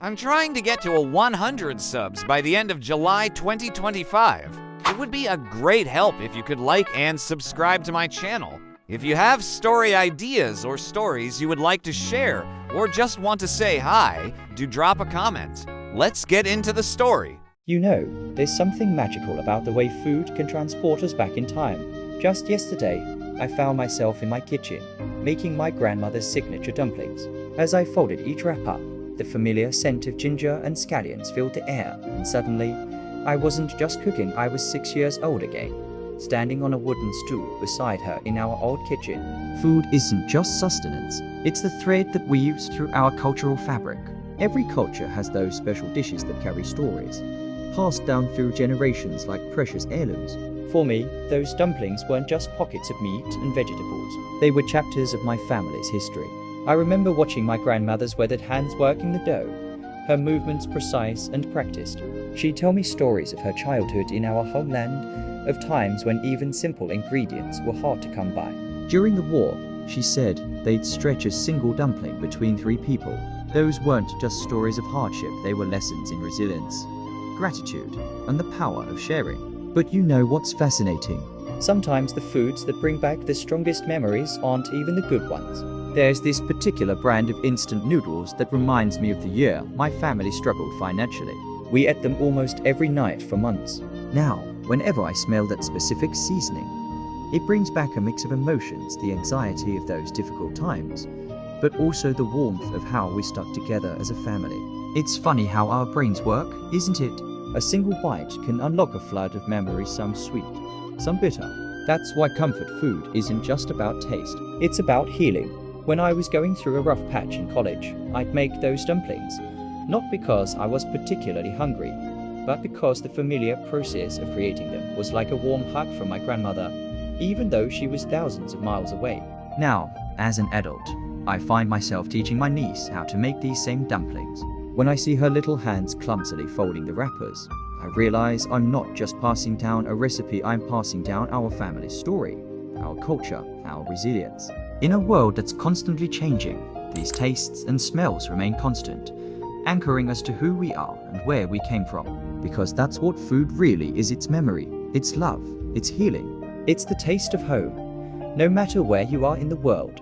I'm trying to get to a 100 subs by the end of July 2025. It would be a great help if you could like and subscribe to my channel. If you have story ideas or stories you would like to share, or just want to say hi, do drop a comment. Let's get into the story. You know, there's something magical about the way food can transport us back in time. Just yesterday, I found myself in my kitchen, making my grandmother's signature dumplings. As I folded each wrapper, the familiar scent of ginger and scallions filled the air, and suddenly, I wasn't just cooking, I was 6 years old again, standing on a wooden stool beside her in our old kitchen. Food isn't just sustenance, it's the thread that weaves through our cultural fabric. Every culture has those special dishes that carry stories, passed down through generations like precious heirlooms. For me, those dumplings weren't just pockets of meat and vegetables. They were chapters of my family's history. I remember watching my grandmother's weathered hands working the dough, her movements precise and practiced. She'd tell me stories of her childhood in our homeland, of times when even simple ingredients were hard to come by. During the war, she said they'd stretch a single dumpling between 3 people. Those weren't just stories of hardship, they were lessons in resilience, gratitude, and the power of sharing. But you know what's fascinating? Sometimes the foods that bring back the strongest memories aren't even the good ones. There's this particular brand of instant noodles that reminds me of the year my family struggled financially. We ate them almost every night for months. Now, whenever I smell that specific seasoning, it brings back a mix of emotions, the anxiety of those difficult times, but also the warmth of how we stuck together as a family. It's funny how our brains work, isn't it? A single bite can unlock a flood of memories, some sweet, some bitter. That's why comfort food isn't just about taste, it's about healing. When I was going through a rough patch in college, I'd make those dumplings, not because I was particularly hungry, but because the familiar process of creating them was like a warm hug from my grandmother, even though she was thousands of miles away. Now, as an adult, I find myself teaching my niece how to make these same dumplings. When I see her little hands clumsily folding the wrappers, I realize I'm not just passing down a recipe, I'm passing down our family's story, our culture, our resilience. In a world that's constantly changing, these tastes and smells remain constant, anchoring us to who we are and where we came from. Because that's what food really is, it's memory, it's love, it's healing. It's the taste of home, no matter where you are in the world.